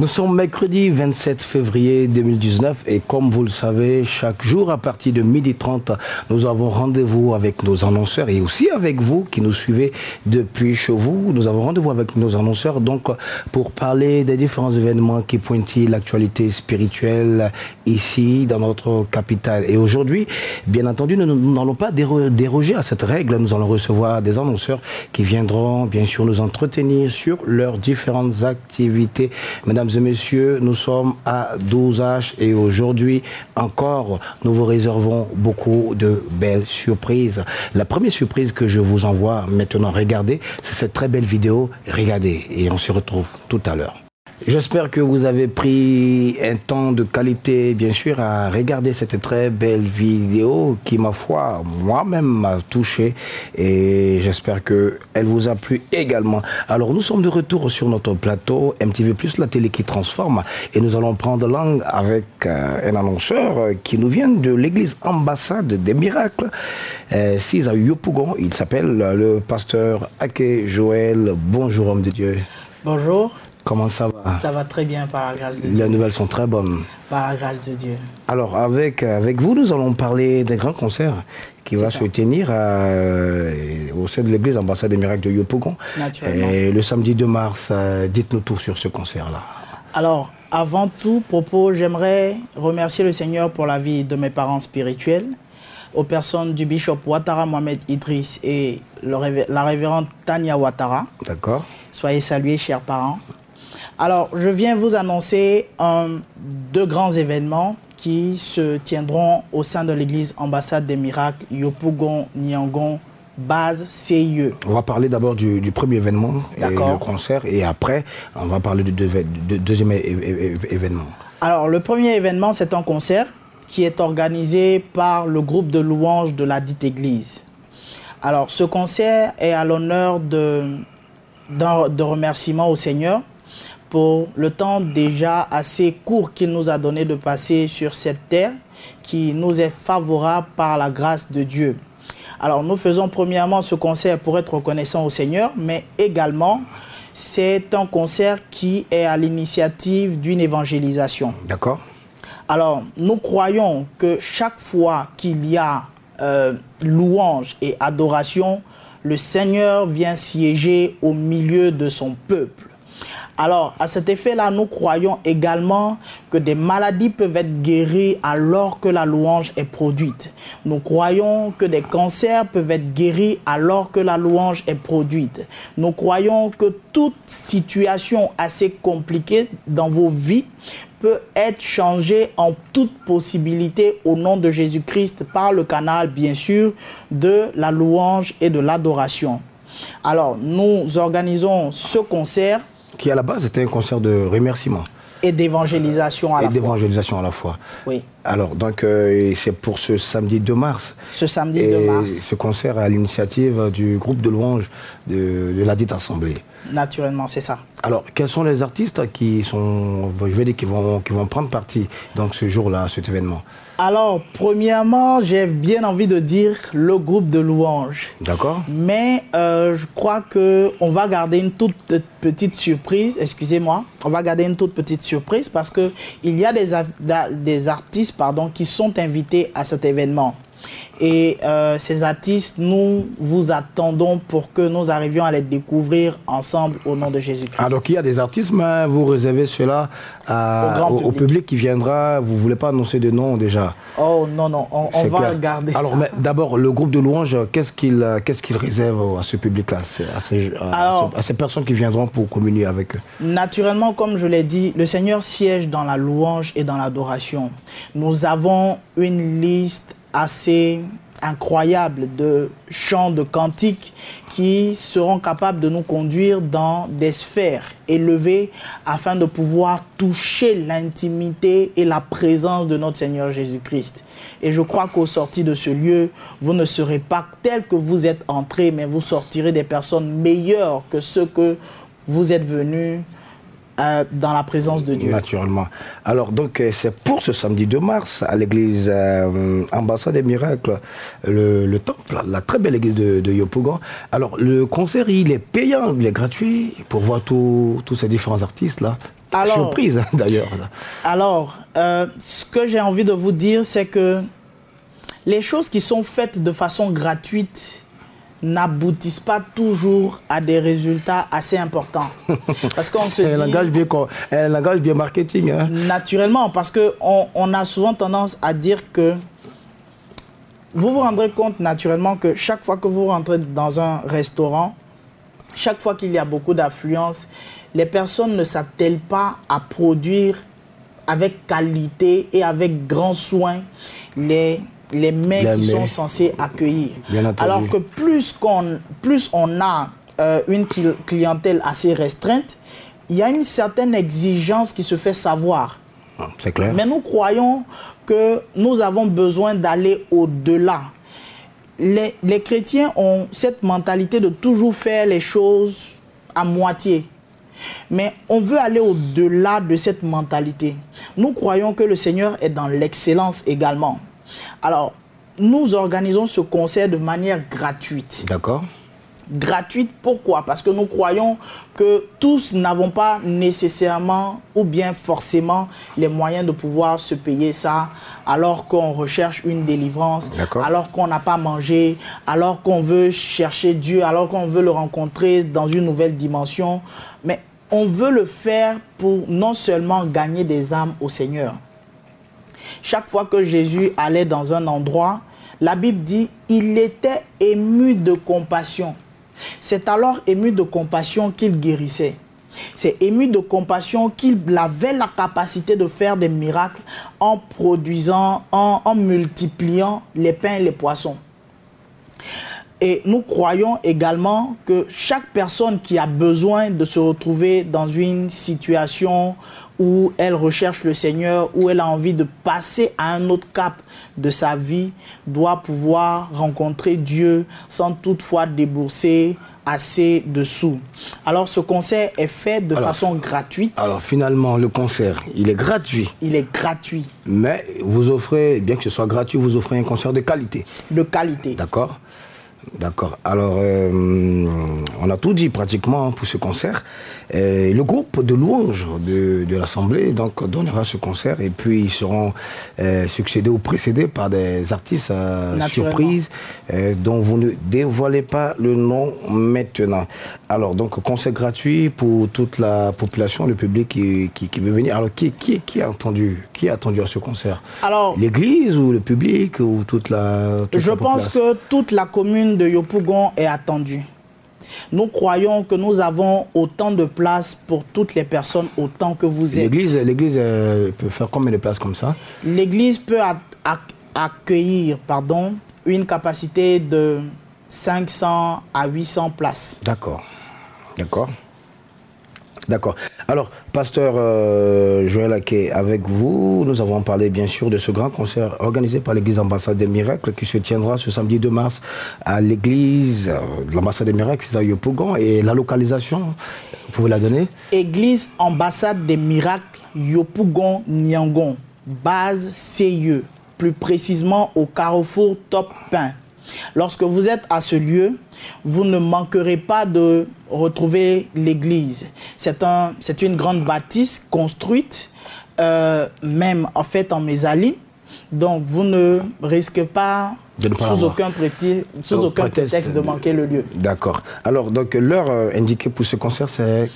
sommes mercredi 27 février 2019 et comme vous le savez, chaque jour à partir de 12h30, nous avons rendez-vous avec nos annonceurs et aussi avec vous qui nous suivez depuis chez vous. Nous avons rendez-vous avec nos annonceurs donc pour parler des différents événements qui pointillent l'actualité spirituelle ici dans notre capitale. Et aujourd'hui, bien entendu, nous n'allons pas déroger à cette règle. Nous allons recevoir des annonceurs qui viendront bien sûr nous entretenir sur leurs différentes activités. Mesdames et messieurs, nous sommes à 12H et aujourd'hui encore, nous vous réservons beaucoup de belles surprises. La première surprise que je vous envoie maintenant, regardez, c'est cette très belle vidéo. Regardez et on se retrouve tout à l'heure. J'espère que vous avez pris un temps de qualité, bien sûr, à regarder cette très belle vidéo qui, ma foi, moi-même m'a touché et j'espère qu'elle vous a plu également. Alors, nous sommes de retour sur notre plateau MTV+, la télé qui transforme et nous allons prendre langue avec un annonceur qui nous vient de l'église Ambassade des Miracles, ici à Yopougon. Il s'appelle le pasteur Ake Joël. Bonjour, homme de Dieu. Bonjour. Comment ça va? Ça va très bien par la grâce de Dieu. Les nouvelles sont très bonnes. Par la grâce de Dieu. Alors, avec vous, nous allons parler des grands concerts qui vont se tenir au sein de l'église Ambassade des Miracles de Yopougon. Et le samedi 2 mars, dites-nous tout sur ce concert-là. Alors, avant tout propos, j'aimerais remercier le Seigneur pour la vie de mes parents spirituels, aux personnes du bishop Ouattara Mohamed Idriss et la révérende Tania Ouattara. D'accord. Soyez salués, chers parents. Alors, je viens vous annoncer deux grands événements qui se tiendront au sein de l'église Ambassade des Miracles, Yopougon, Niangon, base CIE. On va parler d'abord du premier événement, le concert, et après, on va parler du deuxième événement. Alors, le premier événement, c'est un concert qui est organisé par le groupe de louanges de la dite église. Alors, ce concert est à l'honneur de remerciements au Seigneur pour le temps déjà assez court qu'il nous a donné de passer sur cette terre qui nous est favorable par la grâce de Dieu. Alors nous faisons premièrement ce concert pour être reconnaissant au Seigneur, mais également c'est un concert qui est à l'initiative d'une évangélisation. D'accord. Alors nous croyons que chaque fois qu'il y a louange et adoration, le Seigneur vient siéger au milieu de son peuple. Alors, à cet effet-là, nous croyons également que des maladies peuvent être guéries alors que la louange est produite. Nous croyons que des cancers peuvent être guéris alors que la louange est produite. Nous croyons que toute situation assez compliquée dans vos vies peut être changée en toute possibilité au nom de Jésus-Christ par le canal, bien sûr, de la louange et de l'adoration. Alors, nous organisons ce concert qui à la base était un concert de remerciement. Et d'évangélisation à la fois. Et d'évangélisation à la fois. Oui. Alors, donc, c'est pour ce samedi 2 mars. Ce samedi 2 mars. Ce concert est à l'initiative du groupe de louanges de la dite assemblée. Naturellement, c'est ça. Alors, quels sont les artistes qui sont, je vais dire, qui vont prendre partie donc ce jour-là, à cet événement? Alors, premièrement, j'ai bien envie de dire le groupe de louanges. D'accord. Mais je crois qu'on va garder une toute petite surprise, excusez-moi, on va garder une toute petite surprise parce qu'il y a des artistes qui sont invités à cet événement. Et ces artistes, nous vous attendons pour que nous arrivions à les découvrir ensemble au nom de Jésus-Christ. Ah, donc il y a des artistes, mais vous réservez cela au public qui viendra. Vous ne voulez pas annoncer de nom déjà? Oh non, non, on va garder ça. Alors d'abord, le groupe de louanges, qu'est-ce qu'il réserve à ce public-là, à ces personnes qui viendront pour communier avec eux? Naturellement, comme je l'ai dit, le Seigneur siège dans la louange et dans l'adoration. Nous avons une liste assez incroyable de chants, de cantiques qui seront capables de nous conduire dans des sphères élevées afin de pouvoir toucher l'intimité et la présence de notre Seigneur Jésus-Christ. Et je crois qu'au sortir de ce lieu, vous ne serez pas tel que vous êtes entrés, mais vous sortirez des personnes meilleures que ceux que vous êtes venus dans la présence de Dieu. Naturellement. Alors, donc, c'est pour ce samedi 2 mars, à l'église Ambassade des Miracles, le temple, la très belle église de Yopougon. Alors, le concert, il est payant, il est gratuit pour voir tous ces différents artistes-là. Alors, surprise d'ailleurs. Alors, ce que j'ai envie de vous dire, c'est que les choses qui sont faites de façon gratuite n'aboutissent pas toujours à des résultats assez importants. Parce qu'on se dit... Un langage bien marketing. Hein. Naturellement, parce qu'on a souvent tendance à dire que vous vous rendrez compte naturellement que chaque fois que vous rentrez dans un restaurant, chaque fois qu'il y a beaucoup d'affluence, les personnes ne s'attellent pas à produire avec qualité et avec grand soin les mets qui sont censés accueillir. Alors que plus on a une clientèle assez restreinte, il y a une certaine exigence qui se fait savoir. C'est clair. Mais nous croyons que nous avons besoin d'aller au-delà. Les chrétiens ont cette mentalité de toujours faire les choses à moitié. Mais on veut aller au-delà de cette mentalité. Nous croyons que le Seigneur est dans l'excellence également. Alors, nous organisons ce concert de manière gratuite. D'accord. Gratuite, pourquoi? Parce que nous croyons que tous n'avons pas nécessairement ou bien forcément les moyens de pouvoir se payer ça alors qu'on recherche une délivrance, alors qu'on n'a pas mangé, alors qu'on veut chercher Dieu, alors qu'on veut le rencontrer dans une nouvelle dimension. Mais on veut le faire pour non seulement gagner des âmes au Seigneur. Chaque fois que Jésus allait dans un endroit, la Bible dit il était ému de compassion. C'est alors ému de compassion qu'il guérissait. C'est ému de compassion qu'il avait la capacité de faire des miracles en produisant, en multipliant les pains et les poissons. Et nous croyons également que chaque personne qui a besoin de se retrouver dans une situation où elle recherche le Seigneur, où elle a envie de passer à un autre cap de sa vie, doit pouvoir rencontrer Dieu sans toutefois débourser assez de sous. Alors ce concert est fait de façon gratuite. Alors finalement le concert, il est gratuit. Il est gratuit. Mais vous offrez, bien que ce soit gratuit, vous offrez un concert de qualité. De qualité. D'accord. D'accord. Alors, on a tout dit pratiquement pour ce concert. Le groupe de louanges de l'Assemblée donc donnera ce concert et puis ils seront succédés ou précédés par des artistes surprises dont vous ne dévoilez pas le nom maintenant. Alors, donc, concert gratuit pour toute la population, le public qui veut venir. Alors, qui a attendu à ce concert? Alors, l'église ou le public ou toute la Je pense que toute la commune de Yopougon est attendue. Nous croyons que nous avons autant de places pour toutes les personnes autant que vous êtes. L'église peut faire combien de places comme ça? L'église peut accueillir une capacité de 500 à 800 places. D'accord. D'accord. D'accord. Alors, pasteur Joël Aké, avec vous, nous avons parlé bien sûr de ce grand concert organisé par l'église Ambassade des Miracles qui se tiendra ce samedi 2 mars à l'église de l'Ambassade des Miracles, c'est à Yopougon. Et la localisation, vous pouvez la donner? Église Ambassade des Miracles, Yopougon, Niangon, base CIE, plus précisément au carrefour Top Pain. Lorsque vous êtes à ce lieu, vous ne manquerez pas de retrouver l'église. C'est une grande bâtisse construite, même en fait en mésaline. Donc vous ne risquez pas, sous aucun prétexte, de manquer le lieu. D'accord. Alors, donc l'heure indiquée pour ce concert, c'est...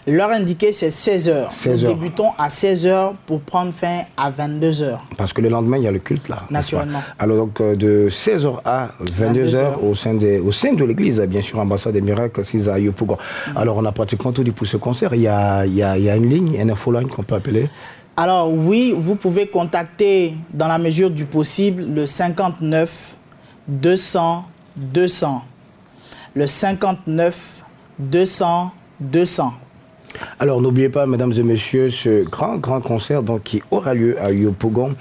L'heure indiquée, c'est 16h. Nous débutons à 16h pour prendre fin à 22h. Parce que le lendemain, il y a le culte là. Naturellement. Alors donc de 16h à 22h au sein de l'église, bien sûr, Ambassade des Miracles, c'est à Yopougon. Alors on a pratiquement tout dit pour ce concert. Il y a une ligne, une infoline qu'on peut appeler. Alors oui, vous pouvez contacter dans la mesure du possible le 59 200 200. Le 59 200 200. Alors n'oubliez pas, mesdames et messieurs, ce grand concert donc, qui aura lieu à Yopougon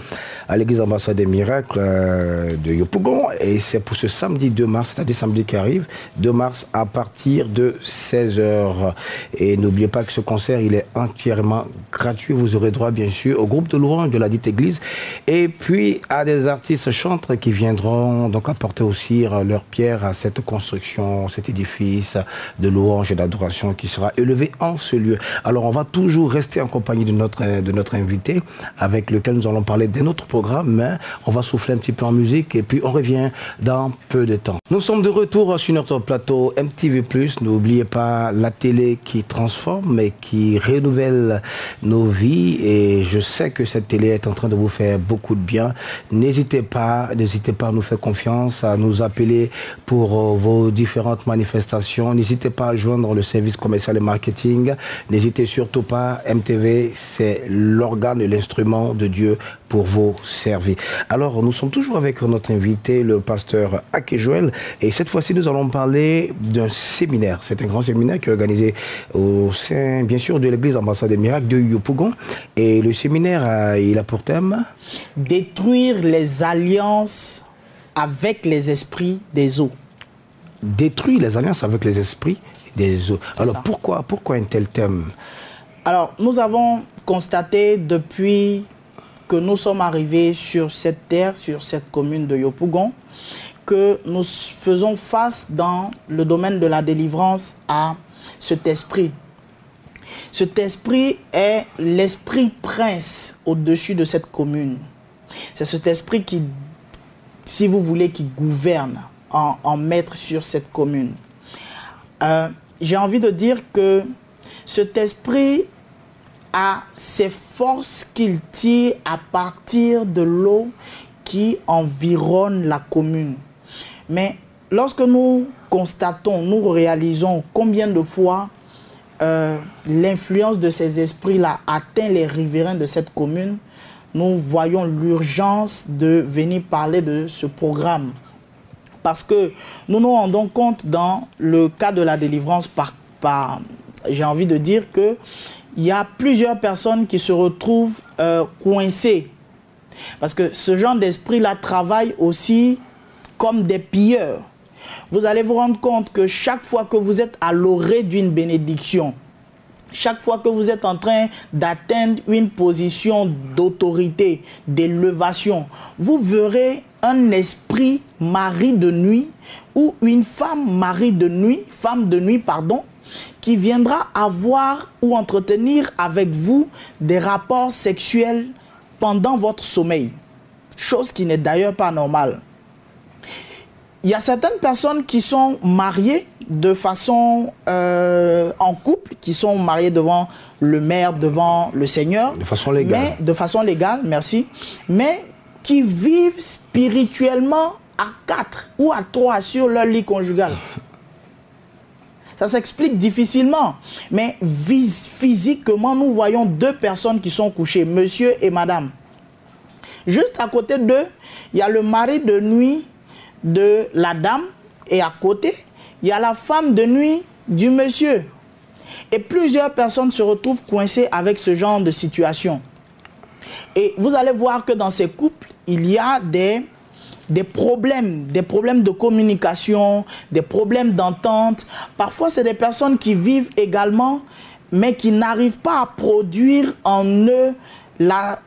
à l'église Ambassade des Miracles de Yopougon. Et c'est pour ce samedi 2 mars, c'est-à-dire samedi qui arrive, 2 mars à partir de 16h. Et n'oubliez pas que ce concert, il est entièrement gratuit. Vous aurez droit, bien sûr, au groupe de louanges de la dite église. Et puis à des artistes chantres qui viendront donc apporter aussi leur pierre à cette construction, cet édifice de louange et d'adoration qui sera élevé en ce lieu. Alors on va toujours rester en compagnie de notre invité avec lequel nous allons parler d'un autre programme, mais on va souffler un petit peu en musique et puis on revient dans peu de temps. Nous sommes de retour sur notre plateau MTV+. N'oubliez pas la télé qui transforme et qui renouvelle nos vies, et je sais que cette télé est en train de vous faire beaucoup de bien. N'hésitez pas à nous faire confiance, à nous appeler pour vos différentes manifestations. N'hésitez pas à joindre le service commercial et marketing. N'hésitez surtout pas, MTV, c'est l'organe et l'instrument de Dieu pour vous servir. Alors, nous sommes toujours avec notre invité, le pasteur Aké Joël, et cette fois-ci, nous allons parler d'un séminaire. C'est un grand séminaire qui est organisé au sein, bien sûr, de l'église Ambassade des Miracles de Yopougon. Et le séminaire, il a pour thème détruire les alliances avec les esprits des eaux. Détruire les alliances avec les esprits des eaux. Alors, pourquoi un tel thème? Alors, nous avons constaté depuis que nous sommes arrivés sur cette terre, sur cette commune de Yopougon, que nous faisons face dans le domaine de la délivrance à cet esprit. Cet esprit est l'esprit prince au-dessus de cette commune. C'est cet esprit qui, si vous voulez, qui gouverne en maître sur cette commune. J'ai envie de dire que cet esprit a ses forces qu'il tire à partir de l'eau qui environne la commune. Mais lorsque nous constatons, nous réalisons combien de fois l'influence de ces esprits-là atteint les riverains de cette commune, nous voyons l'urgence de venir parler de ce programme. Parce que nous nous rendons compte dans le cas de la délivrance, j'ai envie de dire que il y a plusieurs personnes qui se retrouvent coincées. Parce que ce genre d'esprit-là travaille aussi comme des pilleurs. Vous allez vous rendre compte que chaque fois que vous êtes à l'orée d'une bénédiction, chaque fois que vous êtes en train d'atteindre une position d'autorité, d'élévation, vous verrez un esprit mari de nuit ou une femme femme de nuit, qui viendra avoir ou entretenir avec vous des rapports sexuels pendant votre sommeil. Chose qui n'est d'ailleurs pas normale. Il y a certaines personnes qui sont mariées de façon en couple, qui sont mariées devant le maire, devant le Seigneur. De façon légale. De façon légale, merci. Mais qui vivent spirituellement à 4 ou à 3 sur leur lit conjugal. Ça s'explique difficilement. Mais physiquement, nous voyons deux personnes qui sont couchées, monsieur et madame. Juste à côté d'eux, il y a le mari de nuit de la dame, et à côté, il y a la femme de nuit du monsieur. Et plusieurs personnes se retrouvent coincées avec ce genre de situation. Et vous allez voir que dans ces couples, il y a des problèmes de communication, des problèmes d'entente. Parfois, c'est des personnes qui vivent également, mais qui n'arrivent pas à produire en eux la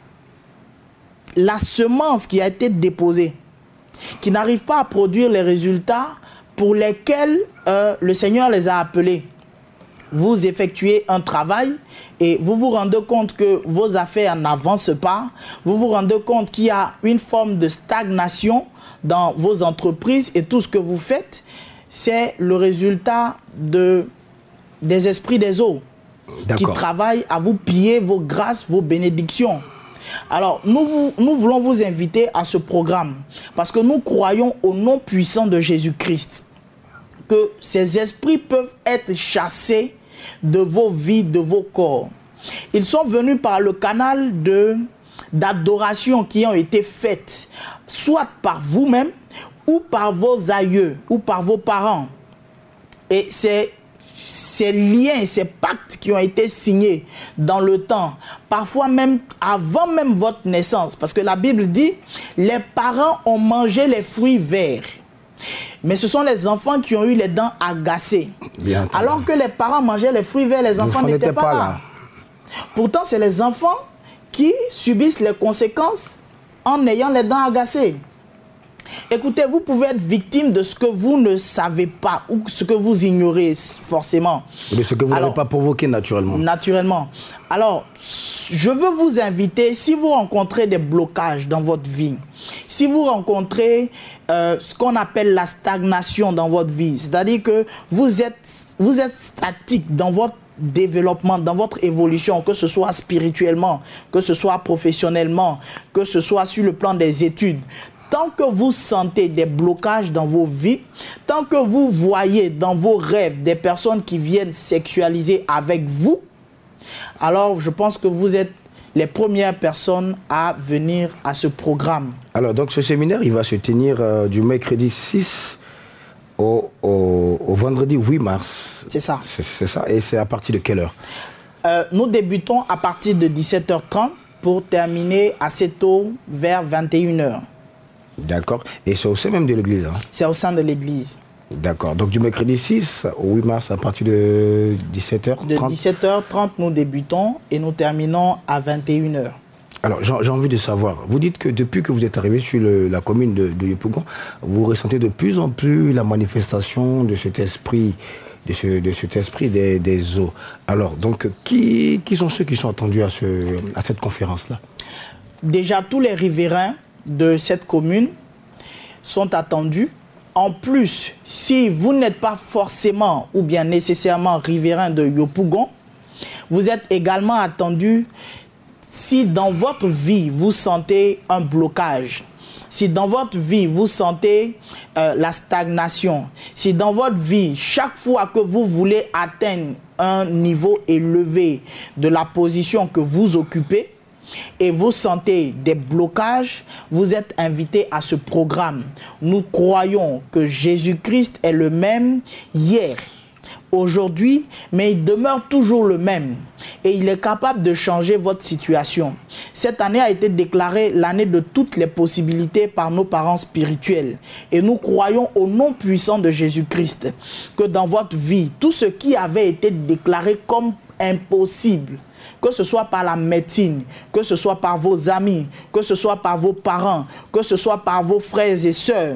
semence qui a été déposée, qui n'arrivent pas à produire les résultats pour lesquels le Seigneur les a appelés. Vous effectuez un travail et vous vous rendez compte que vos affaires n'avancent pas. Vous vous rendez compte qu'il y a une forme de stagnation dans vos entreprises et tout ce que vous faites, c'est le résultat des esprits des eaux qui travaillent à vous piller vos grâces, vos bénédictions. Alors, nous voulons vous inviter à ce programme parce que nous croyons au nom puissant de Jésus-Christ que ces esprits peuvent être chassés de vos vies, de vos corps. Ils sont venus par le canal d'adoration qui ont été faites, soit par vous-même, ou par vos aïeux, ou par vos parents. Et c'est ces liens, ces pactes qui ont été signés dans le temps, parfois même avant même votre naissance, parce que la Bible dit, les parents ont mangé les fruits verts, mais ce sont les enfants qui ont eu les dents agacées. Alors que les parents mangeaient les fruits verts, les enfants n'étaient pas là. Pourtant, c'est les enfants qui subissent les conséquences en ayant les dents agacées. Écoutez, vous pouvez être victime de ce que vous ne savez pas ou ce que vous ignorez forcément. De ce que vous n'avez pas provoqué naturellement. Naturellement. Alors, je veux vous inviter, si vous rencontrez des blocages dans votre vie, si vous rencontrez ce qu'on appelle la stagnation dans votre vie, c'est-à-dire que vous êtes statique dans votre développement, dans votre évolution, que ce soit spirituellement, que ce soit professionnellement, que ce soit sur le plan des études, tant que vous sentez des blocages dans vos vies, tant que vous voyez dans vos rêves des personnes qui viennent sexualiser avec vous, alors je pense que vous êtes les premières personnes à venir à ce programme. Alors donc ce séminaire, il va se tenir du mercredi 6 au vendredi 8 mars. C'est ça. C'est ça. Et c'est à partir de quelle heure? Nous débutons à partir de 17h30 pour terminer assez tôt vers 21h. D'accord. Et c'est au sein même de l'église, hein? C'est au sein de l'église. D'accord. Donc du mercredi 6 au 8 mars à partir de 17h30. De 17h30, nous débutons et nous terminons à 21h. Alors j'ai envie de savoir, vous dites que depuis que vous êtes arrivé sur la commune de Yopougon, vous ressentez de plus en plus la manifestation de cet esprit, des eaux. Alors donc qui sont ceux qui sont attendus à cette conférence-là? Déjà tous les riverains de cette commune sont attendus. En plus, si vous n'êtes pas forcément ou bien nécessairement riverain de Yopougon, vous êtes également attendu si dans votre vie vous sentez un blocage, si dans votre vie vous sentez la stagnation, si dans votre vie, chaque fois que vous voulez atteindre un niveau élevé de la position que vous occupez, et vous sentez des blocages, vous êtes invité à ce programme. Nous croyons que Jésus-Christ est le même hier, aujourd'hui, mais il demeure toujours le même. Et il est capable de changer votre situation. Cette année a été déclarée l'année de toutes les possibilités par nos parents spirituels. Et nous croyons au nom puissant de Jésus-Christ que dans votre vie, tout ce qui avait été déclaré comme impossible, que ce soit par la médecine, que ce soit par vos amis, que ce soit par vos parents, que ce soit par vos frères et sœurs,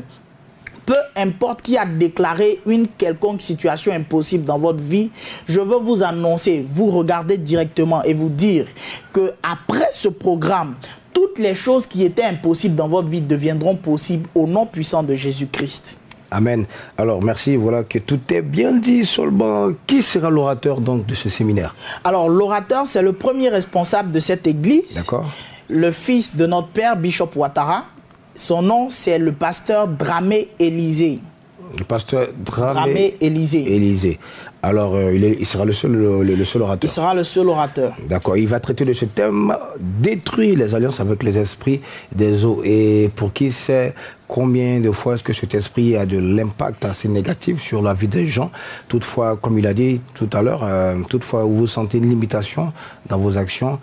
peu importe qui a déclaré une quelconque situation impossible dans votre vie, je veux vous annoncer, vous regarder directement et vous dire que après ce programme, toutes les choses qui étaient impossibles dans votre vie deviendront possibles au nom puissant de Jésus-Christ. Amen. Alors, merci. Voilà que tout est bien dit sur le banc. Qui sera l'orateur donc de ce séminaire? Alors, l'orateur, c'est le premier responsable de cette église. D'accord. Le fils de notre père, Bishop Ouattara. Son nom, c'est le pasteur Dramé Élysée. Le pasteur Dramé Élysée. Alors, il sera le seul orateur. Il sera le seul orateur. D'accord. Il va traiter de ce thème, détruire les alliances avec les esprits des eaux. Et pour qui sait combien de fois est-ce que cet esprit a de l'impact assez négatif sur la vie des gens? Toutefois, comme il a dit tout à l'heure, toutefois vous sentez une limitation dans vos actions,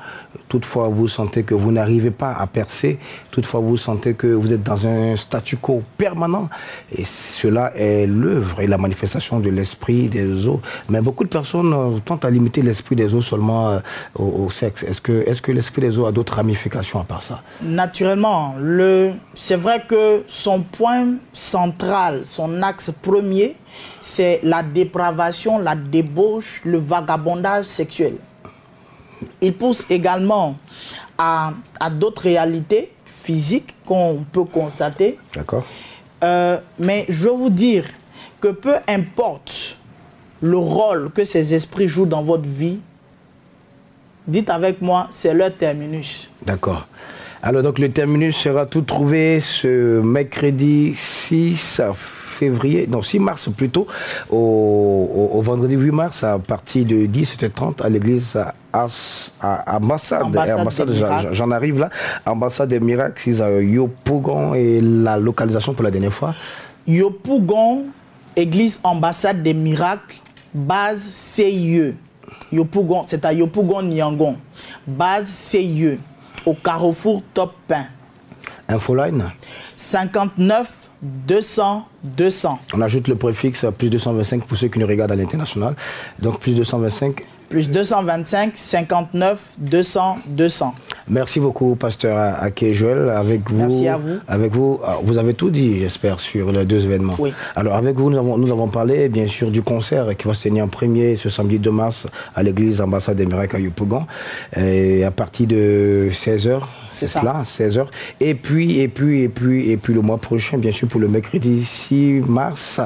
toutefois vous sentez que vous n'arrivez pas à percer, toutefois vous sentez que vous êtes dans un statu quo permanent, et cela est l'œuvre et la manifestation de l'esprit des eaux. Mais beaucoup de personnes tentent à limiter l'esprit des eaux seulement au sexe. Est-ce que l'esprit des eaux a d'autres ramifications à part ça? Naturellement, c'est vrai que son point central, son axe premier, c'est la dépravation, la débauche, le vagabondage sexuel. Il pousse également à d'autres réalités physiques qu'on peut constater. D'accord. Mais je veux vous dire que peu importe le rôle que ces esprits jouent dans votre vie, dites avec moi, c'est leur terminus. D'accord. Alors donc le terminus sera tout trouvé ce mercredi 6 mars plutôt, au vendredi 8 mars à partir de 17h30 à l'église ambassade j'en arrive là, ambassade des miracles, à Yopougon. Et la localisation pour la dernière fois? Yopougon, église ambassade des miracles, base CIE. C'est à Yopougon Niangon. Base CIE, au carrefour Top Pain. Infoline 59 200 200. On ajoute le préfixe plus 225 pour ceux qui nous regardent à l'international. Donc plus 225. Plus 225 59 200 200. Merci beaucoup, pasteur Aké Joël. Avec vous, merci à vous. Avec vous, vous avez tout dit, j'espère, sur les deux événements. Oui. Alors, avec vous, nous avons parlé, bien sûr, du concert qui va se tenir en premier ce samedi 2 mars à l'église Ambassade des Miracles à Yopougon, à partir de 16h. C'est ça, 16h. Et puis le mois prochain, bien sûr, pour le mercredi 6 mars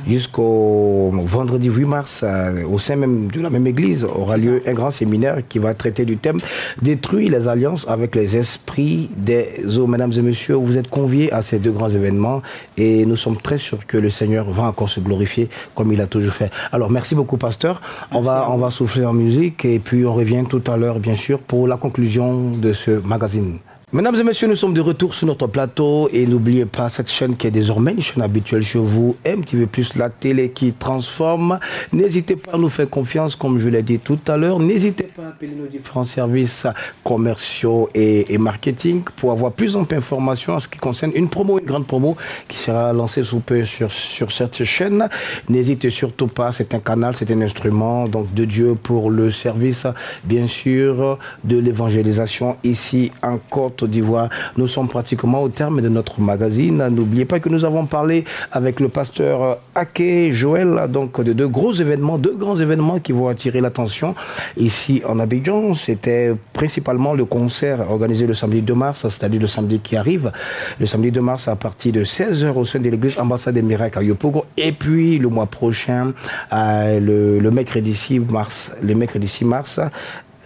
jusqu'au vendredi 8 mars, au sein même de la même église, aura lieu un grand séminaire qui va traiter du thème « Détruire les alliances avec les esprits des eaux ». Mesdames et messieurs, vous êtes conviés à ces deux grands événements et nous sommes très sûrs que le Seigneur va encore se glorifier comme il a toujours fait. Alors, merci beaucoup, pasteur. On va souffler en musique et puis on revient tout à l'heure, bien sûr, pour la conclusion de ce magazine. Mesdames et messieurs, nous sommes de retour sur notre plateau et n'oubliez pas cette chaîne qui est désormais une chaîne habituelle chez vous, MTV+, la télé qui transforme. N'hésitez pas à nous faire confiance, comme je l'ai dit tout à l'heure. N'hésitez pas à appeler nos différents services commerciaux et marketing pour avoir plus d'informations en ce qui concerne une grande promo qui sera lancée sous peu sur cette chaîne. N'hésitez surtout pas, c'est un canal, c'est un instrument donc de Dieu pour le service, bien sûr, de l'évangélisation ici en Côte d'Ivoire. Nous sommes pratiquement au terme de notre magazine. N'oubliez pas que nous avons parlé avec le pasteur Aké Joël, donc de deux grands événements qui vont attirer l'attention ici en Abidjan. C'était principalement le concert organisé le samedi 2 mars, c'est-à-dire le samedi qui arrive, le samedi 2 mars à partir de 16h au sein de l'église Ambassade des Miracles à Yopougon. Et puis le mois prochain, le mercredi 6 mars, le mercredi 6 mars,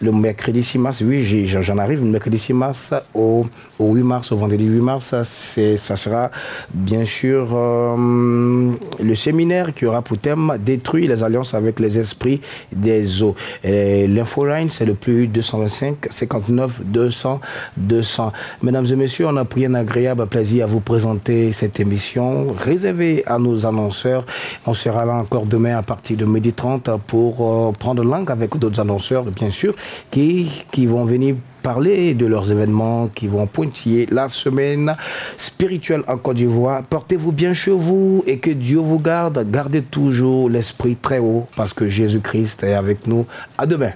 oui, j'en arrive, le mercredi 6 mars au 8 mars, au vendredi 8 mars, ça sera bien sûr le séminaire qui aura pour thème « Détruire les alliances avec les esprits des eaux ». L'infoline, c'est le plus 225 59 200 200. Mesdames et messieurs, on a pris un agréable plaisir à vous présenter cette émission réservée à nos annonceurs. On sera là encore demain à partir de 12h30 pour prendre langue avec d'autres annonceurs, bien sûr, qui vont venir parler de leurs événements, qui vont pointiller la semaine spirituelle en Côte d'Ivoire. Portez-vous bien chez vous et que Dieu vous garde. Gardez toujours l'esprit très haut parce que Jésus-Christ est avec nous. À demain.